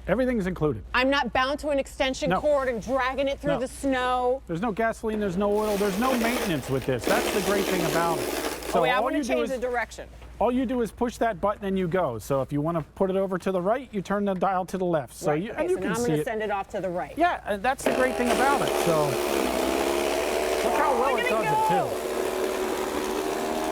Everything's included. I'm not bound to an extension cord and dragging it through the snow. There's no gasoline, there's no oil, there's no maintenance with this. That's the great thing about it. So I want to change the direction. All you do is push that button and you go. So if you want to put it over to the right, you turn the dial to the left. So you, and you so can now I'm see going to it. send it off to the right. Yeah, and that's the great thing about it. So look how well it does it too.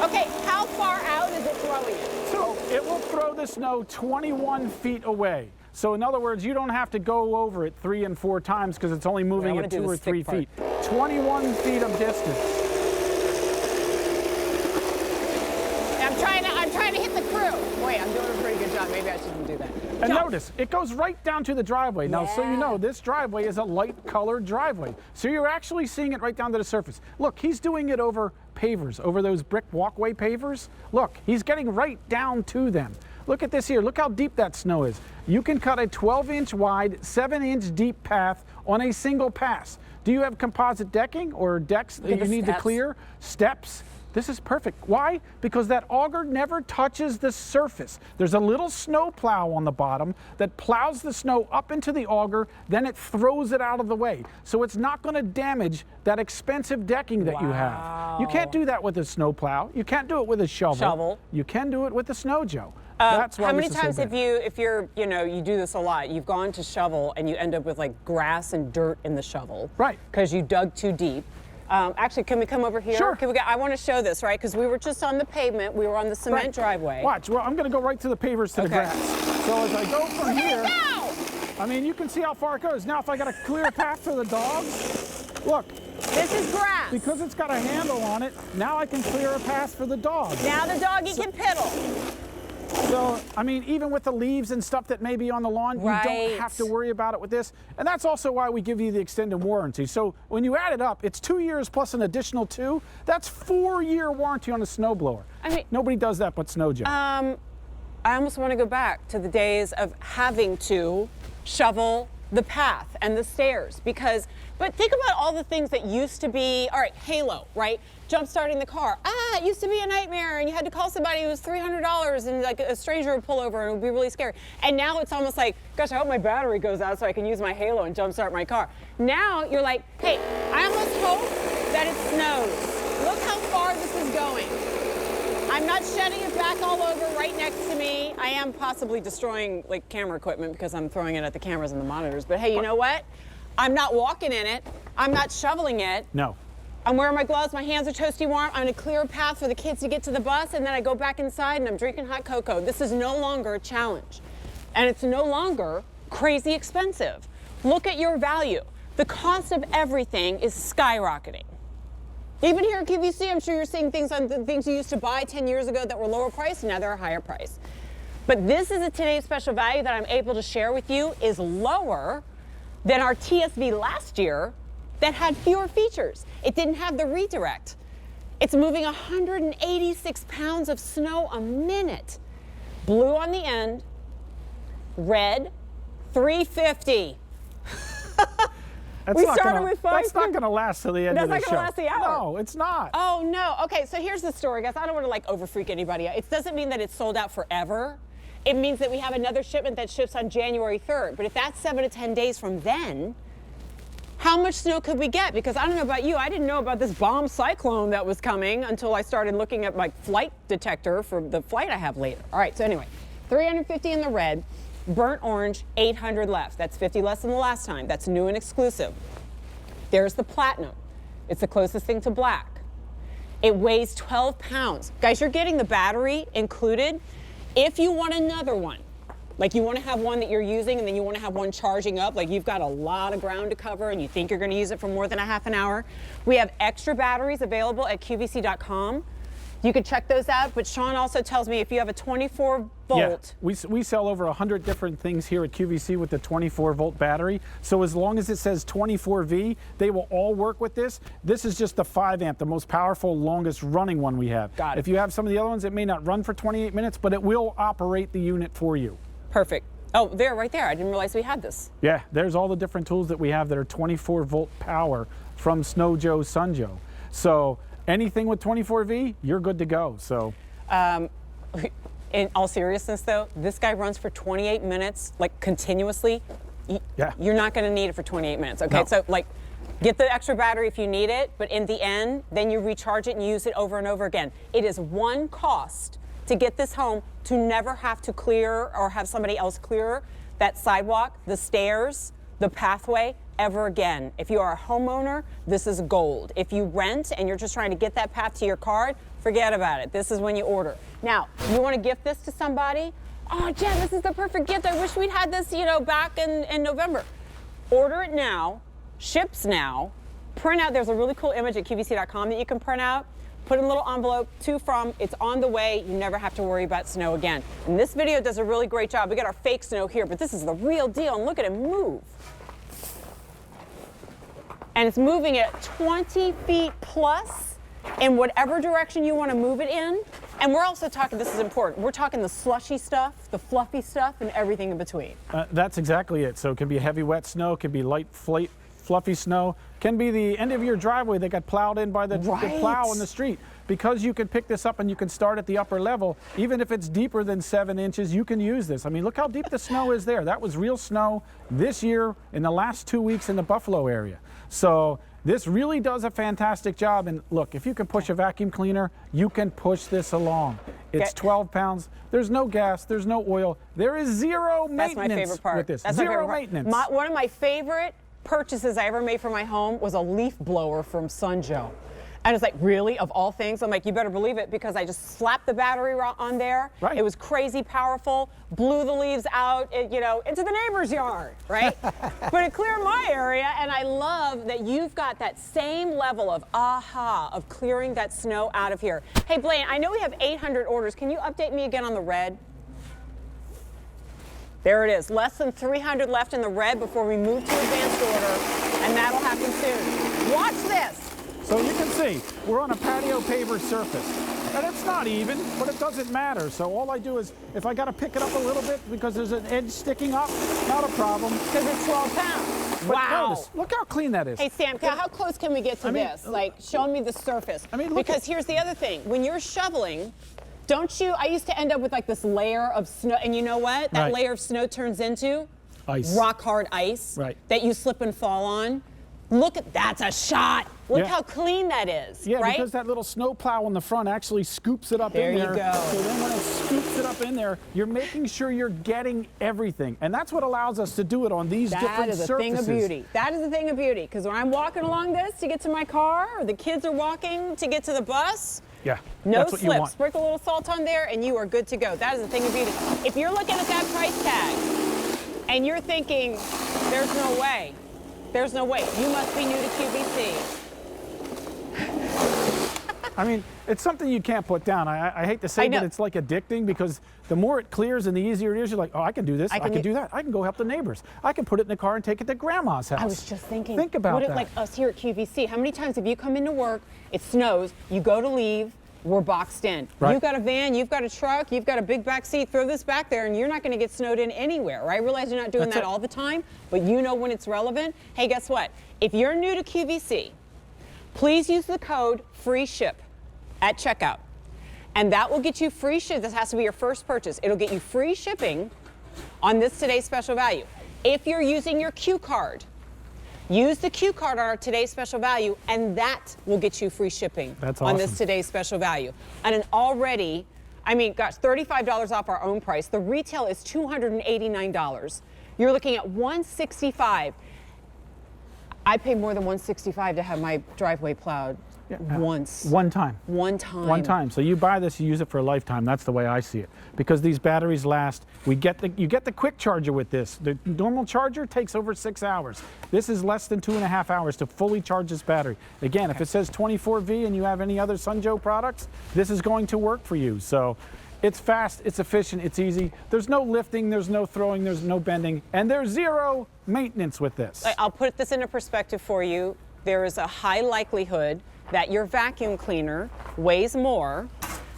Okay, how far out is it throwing it? So it will throw the snow 21 feet away. So in other words, you don't have to go over it 3 and 4 times because it's only moving at 2 or 3 feet. 21 feet of distance. I'm trying to hit the crew. Wait, I'm doing a pretty good job. Maybe I shouldn't do that. And notice, it goes right down to the driveway. Now, so you know, this driveway is a light-colored driveway. So you're actually seeing it right down to the surface. Look, he's doing it over pavers, over those brick walkway pavers. Look, he's getting right down to them. Look at this here. Look how deep that snow is. You can cut a 12-inch wide, 7-inch deep path on a single pass. Do you have composite decking or decks that you need to clear? Steps? This is perfect. Why? Because that auger never touches the surface. There's a little snow plow on the bottom that plows the snow up into the auger, then it throws it out of the way. So it's not going to damage that expensive decking that you have. You can't do that with a snow plow. You can't do it with a shovel. You can do it with a snow Joe. That's why how many times have you, if you're, you know, you do this a lot, you've gone to shovel and you end up with like grass and dirt in the shovel. Right. Because you dug too deep. Actually, can we come over here? Sure. I want to show this, right? Because we were just on the pavement. We were on the cement driveway. Watch. Well, I'm going to go right to the pavers to the grass. So as I go from here, I mean, you can see how far it goes. Now, if I got a clear path for the dogs, look. This is grass. Because it's got a handle on it, now I can clear a path for the dog. Now the doggy can piddle. So, I mean, even with the leaves and stuff that may be on the lawn, you don't have to worry about it with this. And that's also why we give you the extended warranty. So when you add it up, it's 2 years plus an additional 2. That's 4-year warranty on a snowblower. I mean, nobody does that but Snow Joe. I almost want to go back to the days of having to shovel the path and the stairs but think about all the things that used to be, all right, Halo, right? Jump starting the car. It used to be a nightmare and you had to call somebody who was $300 and like a stranger would pull over and it would be really scary. And now it's almost like, gosh, I hope my battery goes out so I can use my Halo and jump start my car. Now you're like, hey, I almost hope that it snows. Look how far this is going. I'm not shedding it back all over right next to me. I am possibly destroying like camera equipment because I'm throwing it at the cameras and the monitors. But hey, you know what? I'm not walking in it. I'm not shoveling it. No. I'm wearing my gloves. My hands are toasty warm. I'm going to clear a path for the kids to get to the bus, and then I go back inside and I'm drinking hot cocoa. This is no longer a challenge. And it's no longer crazy expensive. Look at your value. The cost of everything is skyrocketing. Even here at QVC, I'm sure you're seeing things on the things you used to buy 10 years ago that were lower priced, and now they're a higher price. But this is a today's special value that I'm able to share with you is lower than our TSV last year that had fewer features. It didn't have the redirect. It's moving 186 pounds of snow a minute. Blue on the end, red, 350. We started with 5. That's not going to last till the end of the show. That's not going to last the hour. No, it's not. Oh, no. Okay, so here's the story, guys. I don't want to like over-freak anybody out. It doesn't mean that it's sold out forever. It means that we have another shipment that ships on January 3rd. But if that's 7 to 10 days from then, how much snow could we get? Because I don't know about you, I didn't know about this bomb cyclone that was coming until I started looking at my flight detector for the flight I have later. All right, so anyway, 350 in the red, burnt orange, 800 left. That's 50 less than the last time. That's new and exclusive. There's the platinum. It's the closest thing to black. It weighs 12 pounds. Guys, you're getting the battery included. If you want another one, like you want to have one that you're using and then you want to have one charging up, like you've got a lot of ground to cover and you think you're going to use it for more than a half an hour, we have extra batteries available at QVC.com. You can check those out, but Sean also tells me if you have a 24 volt. Yeah, we sell over 100 different things here at QVC with the 24 volt battery. So as long as it says 24V, they will all work with this. This is just the 5 amp, the most powerful, longest running one we have. Got it. If you have some of the other ones, it may not run for 28 minutes, but it will operate the unit for you. Perfect. Oh, there, right there. I didn't realize we had this. Yeah, there's all the different tools that we have that are 24 volt power from Snow Joe, Sun Joe. So anything with 24V, you're good to go. So in all seriousness though, this guy runs for 28 minutes, like continuously. Yeah. You're not going to need it for 28 minutes, okay? No. So like, get the extra battery if you need it, but in the end, then you recharge it and use it over and over again. It is one cost to get this home to never have to clear or have somebody else clear that sidewalk, the stairs, the pathway ever again. If you are a homeowner, this is gold. If you rent and you're just trying to get that path to your card, forget about it. This is when you order. Now, you want to gift this to somebody? Oh, Jen, this is the perfect gift. I wish we'd had this, you know, back in November. Order it now, ships now, print out. There's a really cool image at QVC.com that you can print out. Put in a little envelope, to from, it's on the way. You never have to worry about snow again. And this video does a really great job. We got our fake snow here, but this is the real deal. And look at it move. And it's moving at 20 feet plus in whatever direction you want to move it in. And we're also talking, this is important, we're talking the slushy stuff, the fluffy stuff, and everything in between. That's exactly it. So it can be heavy wet snow, it can be light fluffy snow, can be the end of your driveway that got plowed in by the plow on the street. Because you can pick this up and you can start at the upper level, even if it's deeper than 7 inches, you can use this. I mean, look how deep the snow is there. That was real snow this year in the last 2 weeks in the Buffalo area. So this really does a fantastic job. And look, if you can push a vacuum cleaner, you can push this along. It's 12 pounds. There's no gas. There's no oil. There is zero maintenance. That's my favorite part. With this. That's zero my favorite maintenance. One of my favorite purchases I ever made for my home was a leaf blower from Sunjoe. And it's like, really, of all things? I'm like, you better believe it, because I just slapped the battery on there. Right. It was crazy powerful, blew the leaves out, you know, into the neighbor's yard, right? But it cleared my area, and I love that you've got that same level of of clearing that snow out of here. Hey, Blaine, I know we have 800 orders. Can you update me again on the red? There it is, less than 300 left in the red before we move to advanced order, and that'll happen soon. Watch this. So you can see, we're on a patio paver surface. And it's not even, but it doesn't matter. So all I do is, if I got to pick it up a little bit because there's an edge sticking up, not a problem. Because it's 12 pounds. But wow. notice, look how clean that is. Hey, Sam, how close can we get to this? Like, show me the surface. I mean, look because here's the other thing. When you're shoveling, don't you, I used to end up with like this layer of snow, and you know what? That layer of snow turns into ice. Rock hard ice that you slip and fall on. Look at, that's a shot. Look how clean that is, right? Because that little snow plow on the front actually scoops it up in there. There you go. So then when it scoops it up in there, you're making sure you're getting everything. And that's what allows us to do it on these different surfaces. That is a thing of beauty. That is a thing of beauty. Because when I'm walking along this to get to my car, or the kids are walking to get to the bus, no slip. Sprinkle a little salt on there, and you are good to go. That is a thing of beauty. If you're looking at that price tag, and you're thinking, there's no way, there's no way. You must be new to QVC. I mean, it's something you can't put down. I hate to say that it's like addicting, because the more it clears and the easier it is, you're like, oh, I can do this, I can do that. I can go help the neighbors. I can put it in the car and take it to grandma's house. I was just thinking. Think about that. Like us here at QVC, how many times have you come into work, it snows, you go to leave, we're boxed in. Right. You've got a van, you've got a truck, you've got a big back seat, throw this back there, and you're not going to get snowed in anywhere, right? I realize you're not doing that all the time, but you know when it's relevant. Hey, guess what? If you're new to QVC, please use the code FREESHIP at checkout. And that will get you free ship. This has to be your first purchase. It'll get you free shipping on this today's special value. If you're using your Q card, use the Q card on our today's special value, and that will get you free shipping on this today's special value. And an already, I mean, gosh, $35 off our own price. The retail is $289. You're looking at $165. I paid more than $165 to have my driveway plowed once. One time. One time. One time. So you buy this, you use it for a lifetime. That's the way I see it. Because these batteries last. You get the quick charger with this. The normal charger takes over 6 hours. This is less than 2.5 hours to fully charge this battery. Again, if it says 24V and you have any other Sunjoe products, this is going to work for you. So it's fast, it's efficient, it's easy. There's no lifting, there's no throwing, there's no bending, and there's zero maintenance with this. I'll put this into perspective for you. There is a high likelihood that your vacuum cleaner weighs more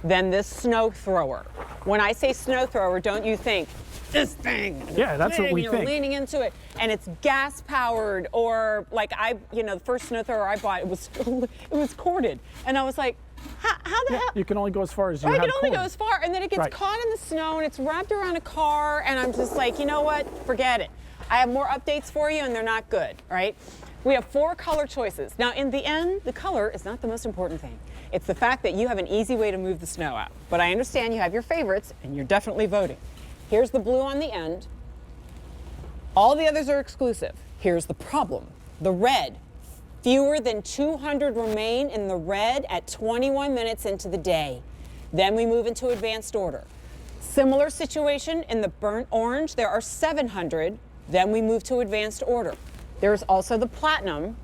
than this snow thrower. When I say snow thrower, don't you think this thing. Yeah, that's what we you're think. leaning into it, and it's gas powered, or like the first snow thrower I bought, it was corded, and I was like, how the hell? You can only go as far as you I have can only cord. go as far, and then it gets caught in the snow, and it's wrapped around a car, and I'm just like, you know what? Forget it. I have more updates for you, and they're not good, right? We have 4 color choices. Now, in the end, the color is not the most important thing. It's the fact that you have an easy way to move the snow out. But I understand you have your favorites, and you're definitely voting. Here's the blue on the end. All the others are exclusive. Here's the problem. The red. Fewer than 200 remain in the red at 21 minutes into the day. Then we move into advanced order. Similar situation in the burnt orange. There are 700. Then we move to advanced order. There's also the platinum,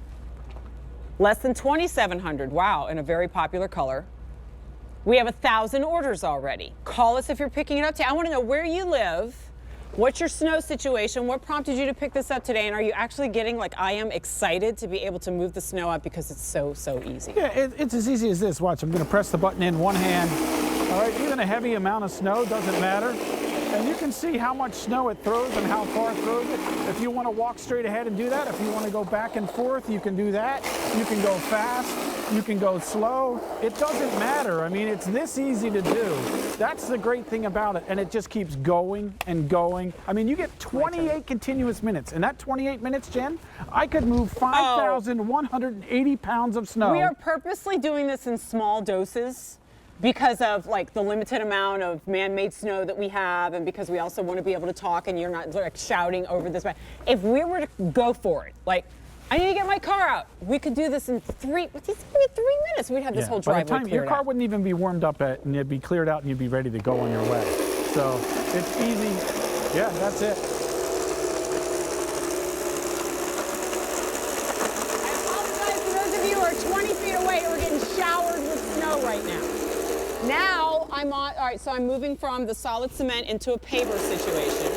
less than 2,700. Wow, in a very popular color. We have 1,000 orders already. Call us if you're picking it up today. I want to know where you live, what's your snow situation, what prompted you to pick this up today, and are you actually getting, like I am, excited to be able to move the snow out because it's so easy? Yeah, it's as easy as this. Watch, I'm going to press the button in one hand. All right, even a heavy amount of snow doesn't matter. And you can see how much snow it throws and how far it throws it. If you want to walk straight ahead and do that, if you want to go back and forth, you can do that. You can go fast, you can go slow. It doesn't matter. I mean, it's this easy to do. That's the great thing about it. And it just keeps going and going. I mean, you get 28 continuous minutes. In that 28 minutes, Jen, I could move 5,180 pounds of snow. We are purposely doing this in small doses, because of like the limited amount of man-made snow that we have, and because we also want to be able to talk and you're not like shouting over this. If we were to go for it, like, I need to get my car out, we could do this in 3 minutes. We'd have this whole driveway By the time your car wouldn't even be warmed up and it'd be cleared out and you'd be ready to go on your way. So it's easy. Yeah, that's it. I apologize for those of you who are 20 feet away who are getting showered with snow right now. Now I'm on, all right, so I'm moving from the solid cement into a paver situation.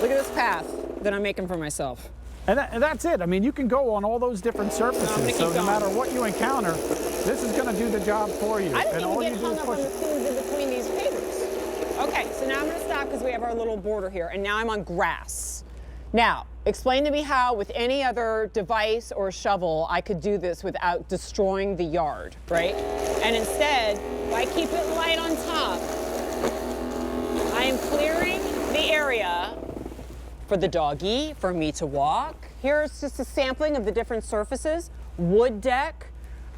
Look at this path that I'm making for myself. And that's it. I mean, you can go on all those different surfaces, so no matter what you encounter, this is going to do the job for you. I didn't and even all get you do hung is up push on the it. things in between these pavers. Okay, so now I'm going to stop because we have our little border here, and now I'm on grass. Now, explain to me how, with any other device or shovel, I could do this without destroying the yard, right? And instead, if I keep it light on top, I am clearing the area for the doggy, for me to walk. Here's just a sampling of the different surfaces. Wood deck.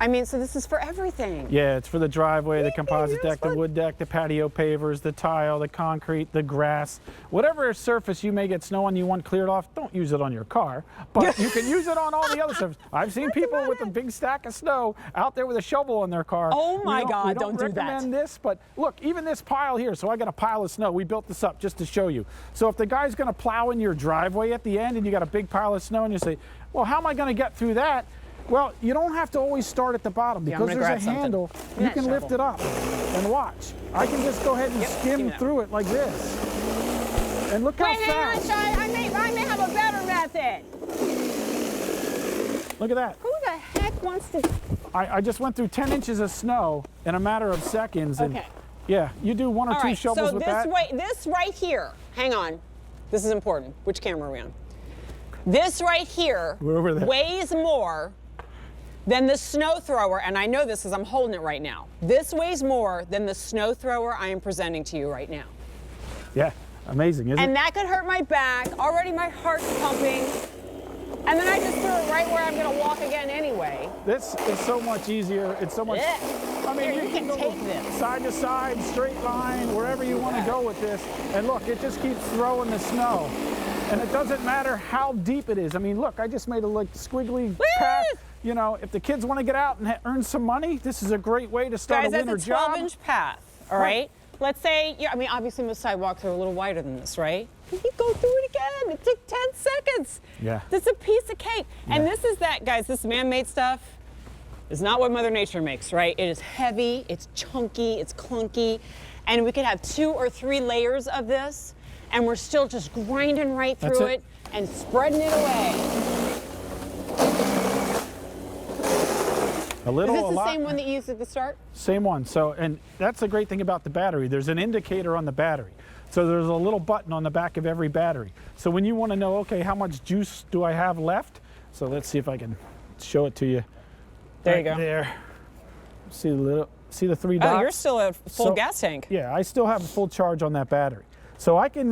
I mean, so this is for everything. Yeah, it's for the driveway, the composite deck, the wood deck, the patio pavers, the tile, the concrete, the grass. Whatever surface you may get snow on you want cleared off, don't use it on your car, but you can use it on all the other surfaces. I've seen people with a big stack of snow out there with a shovel in their car. Oh my God, we don't do that. recommend this, but look, even this pile here, so I got a pile of snow. We built this up just to show you. So if the guy's gonna plow in your driveway at the end and you got a big pile of snow and you say, well, how am I gonna get through that? Well, you don't have to always start at the bottom because there's a handle. You can lift it up and watch. I can just go ahead and skim through it like this. And look how fast. Hang on, Shai. I may have a better method. Look at that. Who the heck wants to? I just went through 10 inches of snow in a matter of seconds. And Okay. yeah, you do one or two shovels with that. So this right here, hang on. This is important. Which camera are we on? This right here We're over there. weighs more than the snow thrower, and I know this because I'm holding it right now. This weighs more than the snow thrower I am presenting to you right now. Yeah, amazing, isn't And it? that could hurt my back. Already my heart's pumping. And then I just threw it right where I'm gonna walk again anyway. This is so much easier. It's so much. I mean, Here, you can go take this. side to side, straight line, wherever you want to go with this. And look, it just keeps throwing the snow. And it doesn't matter how deep it is. I mean, look, I just made a like squiggly path. You know, if the kids want to get out and earn some money, this is a great way to start Guys, a winter that's a job. 12-inch path, all right? Let's say, I mean, obviously most sidewalks are a little wider than this, right? You go through it again. It took 10 seconds. Yeah. That's a piece of cake. And this is that, guys, this man-made stuff is not what Mother Nature makes, right? It is heavy, it's chunky, it's clunky, and we could have 2 or 3 layers of this, and we're still just grinding right through it and spreading it away. A little, Is this a the lot. same one that you used at the start? Same one. So, and that's the great thing about the battery. There's an indicator on the battery. So there's a little button on the back of every battery. So when you want to know, okay, how much juice do I have left? So let's see if I can show it to you. There you Right go. There. See the 3 dots? Oh, you're still a full So- gas tank. Yeah, I still have a full charge on that battery. So I can